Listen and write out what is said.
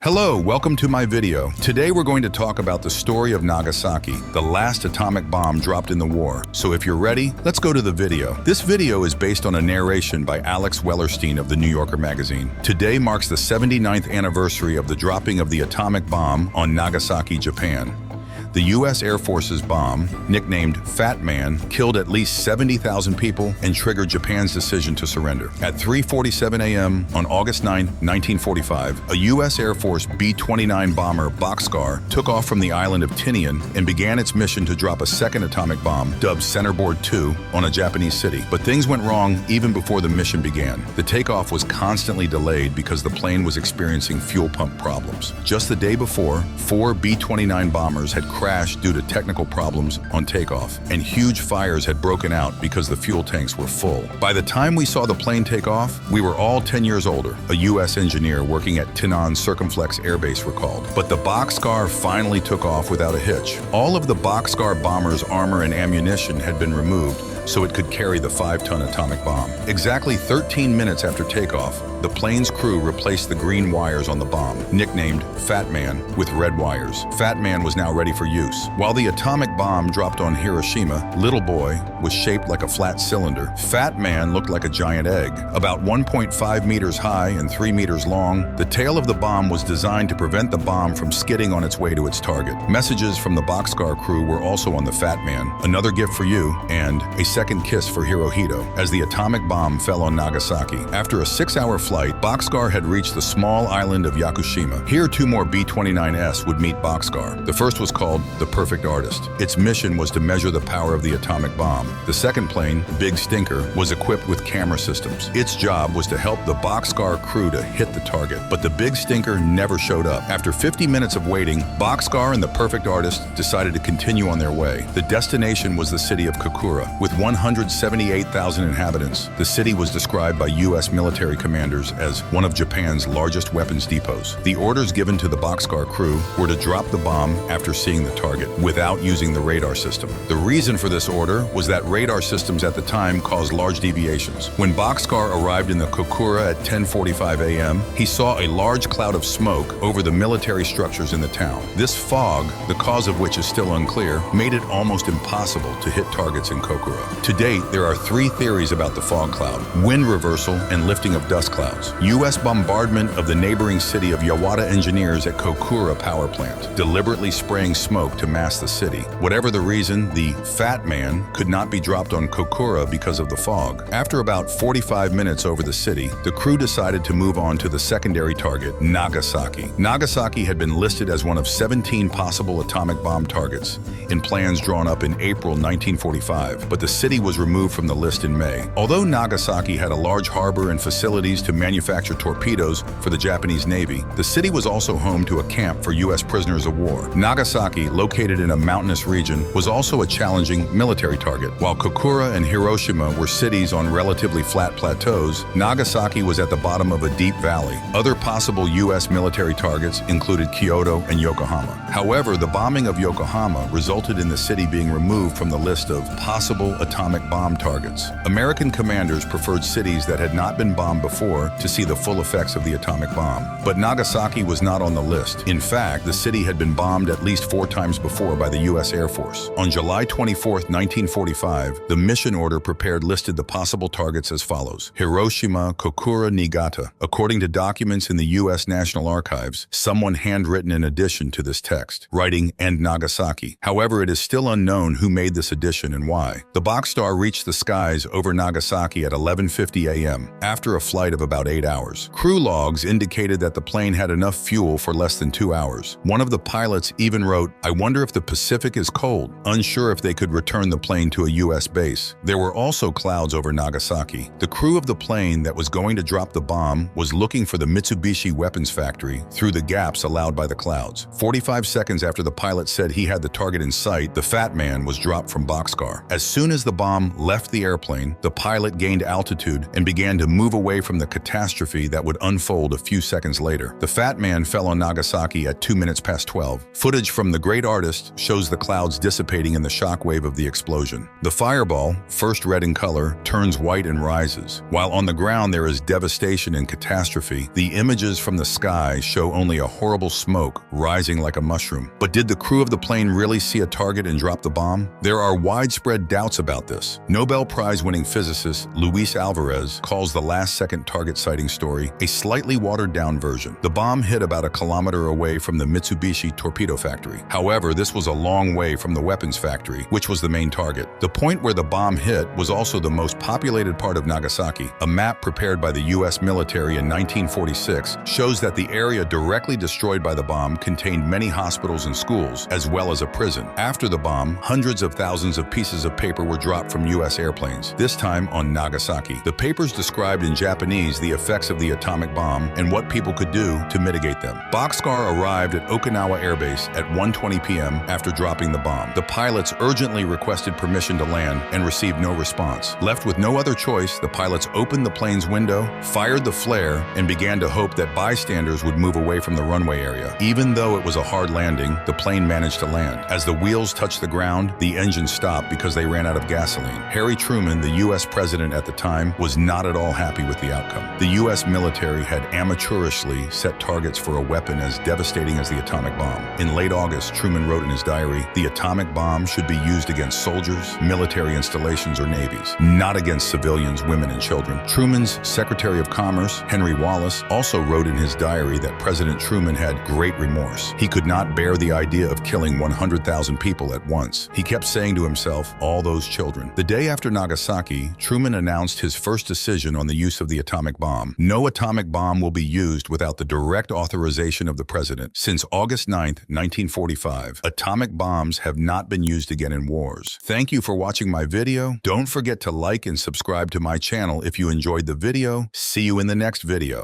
Hello, welcome to my video. Today we're going to talk about the story of Nagasaki, the last atomic bomb dropped in the war. So if you're ready, let's go to the video. This video is based on a narration by Alex Wellerstein of the New Yorker magazine. Today marks the 79th anniversary of the dropping of the atomic bomb on Nagasaki, Japan. The U.S. Air Force's bomb, nicknamed Fat Man, killed at least 70,000 people and triggered Japan's decision to surrender. At 3:47 a.m. on August 9, 1945, a U.S. Air Force B-29 bomber Boxcar took off from the island of Tinian and began its mission to drop a second atomic bomb, dubbed Centerboard 2, on a Japanese city. But things went wrong even before the mission began. The takeoff was constantly delayed because the plane was experiencing fuel pump problems. Just the day before, 4 B-29 bombers had crashed due to technical problems on takeoff, and huge fires had broken out because the fuel tanks were full. By the time we saw the plane take off, we were all 10 years older, a U.S. engineer working at Tinian Circumflex Air Base recalled. But the Boxcar finally took off without a hitch. All of the Boxcar bomber's armor and ammunition had been removed, so it could carry the 5-ton atomic bomb. Exactly 13 minutes after takeoff, the plane's crew replaced the green wires on the bomb, nicknamed Fat Man, with red wires. Fat Man was now ready for use. While the atomic bomb dropped on Hiroshima, Little Boy was shaped like a flat cylinder. Fat Man looked like a giant egg. About 1.5 meters high and 3 meters long, the tail of the bomb was designed to prevent the bomb from skidding on its way to its target. Messages from the Boxcar crew were also on the Fat Man, another gift for you, and a second kiss for Hirohito, as the atomic bomb fell on Nagasaki. After a 6-hour flight, Boxcar had reached the small island of Yakushima. Here, 2 more B-29s would meet Boxcar. The first was called the Perfect Artist. Its mission was to measure the power of the atomic bomb. The second plane, Big Stinker, was equipped with camera systems. Its job was to help the Boxcar crew to hit the target, but the Big Stinker never showed up. After 50 minutes of waiting, Boxcar and the Perfect Artist decided to continue on their way. The destination was the city of Kokura, with 178,000 inhabitants. The city was described by U.S. military commanders as one of Japan's largest weapons depots. The orders given to the Boxcar crew were to drop the bomb after seeing the target, without using the radar system. The reason for this order was that radar systems at the time caused large deviations. When Boxcar arrived in the Kokura at 10:45 a.m., he saw a large cloud of smoke over the military structures in the town. This fog, the cause of which is still unclear, made it almost impossible to hit targets in Kokura. To date, there are 3 theories about the fog cloud: wind reversal and lifting of dust clouds, U.S. bombardment of the neighboring city of Yawata engineers at Kokura power plant, deliberately spraying smoke to mask the city. Whatever the reason, the Fat Man could not be dropped on Kokura because of the fog. After about 45 minutes over the city, the crew decided to move on to the secondary target, Nagasaki. Nagasaki had been listed as one of 17 possible atomic bomb targets in plans drawn up in April 1945, but the city was removed from the list in May. Although Nagasaki had a large harbor and facilities to manufacture torpedoes for the Japanese Navy, the city was also home to a camp for U.S. prisoners of war. Nagasaki, located in a mountainous region, was also a challenging military target. While Kokura and Hiroshima were cities on relatively flat plateaus, Nagasaki was at the bottom of a deep valley. Other possible U.S. military targets included Kyoto and Yokohama. However, the bombing of Yokohama resulted in the city being removed from the list of possible atomic bomb targets. American commanders preferred cities that had not been bombed before to see the full effects of the atomic bomb. But Nagasaki was not on the list. In fact, the city had been bombed at least 4 times before by the U.S. Air Force. On July 24, 1945, the mission order prepared listed the possible targets as follows: Hiroshima, Kokura, Niigata. According to documents in the U.S. National Archives, someone handwritten an addition to this text, writing "and Nagasaki." However, it is still unknown who made this addition and why. The Boxcar reached the skies over Nagasaki at 11:50 a.m. after a flight of about 8 hours. Crew logs indicated that the plane had enough fuel for less than 2 hours. One of the pilots even wrote, "I wonder if the Pacific is cold," unsure if they could return the plane to a U.S. base. There were also clouds over Nagasaki. The crew of the plane that was going to drop the bomb was looking for the Mitsubishi weapons factory through the gaps allowed by the clouds. 45 seconds after the pilot said he had the target in sight, the Fat Man was dropped from Boxcar. As soon as the bomb left the airplane, the pilot gained altitude and began to move away from the catastrophe that would unfold a few seconds later. The Fat Man fell on Nagasaki at 2 minutes past 12. Footage from the great artist shows the clouds dissipating in the shockwave of the explosion. The fireball, first red in color, turns white and rises. While on the ground there is devastation and catastrophe, the images from the sky show only a horrible smoke rising like a mushroom. But did the crew of the plane really see a target and drop the bomb? There are widespread doubts about this. Nobel Prize-winning physicist Luis Alvarez calls the last-second target sighting story a slightly watered-down version. The bomb hit about a kilometer away from the Mitsubishi torpedo factory. However, this was a long way from the weapons factory, which was the main target. The point where the bomb hit was also the most populated part of Nagasaki. A map prepared by the U.S. military in 1946 shows that the area directly destroyed by the bomb contained many hospitals and schools, as well as a prison. After the bomb, hundreds of thousands of pieces of paper were dropped from U.S. airplanes, this time on Nagasaki. The papers described in Japanese the effects of the atomic bomb and what people could do to mitigate them. Boxcar arrived at Okinawa Air Base at 1:20 p.m. after dropping the bomb. The pilots urgently requested permission to land and received no response. Left with no other choice, the pilots opened the plane's window, fired the flare, and began to hope that bystanders would move away from the runway area. Even though it was a hard landing, the plane managed to land. As the wheels touched the ground, the engine stopped because they ran out of gasoline. Harry Truman, the U.S. president at the time, was not at all happy with the outcome. The U.S. military had amateurishly set targets for a weapon as devastating as the atomic bomb. In late August, Truman wrote in his diary, "The atomic bomb should be used against soldiers, military installations, or navies, not against civilians, women, and children." Truman's Secretary of Commerce, Henry Wallace, also wrote in his diary that President Truman had great remorse. He could not bear the idea of killing 100,000 people at once. He kept saying to himself, all those children. The day after Nagasaki, Truman announced his first decision on the use of the atomic bomb. No atomic bomb will be used without the direct authorization of the president. Since August 9, 1945, atomic bombs have not been used again in wars. Thank you for watching my video. Don't forget to like and subscribe to my channel if you enjoyed the video. See you in the next video.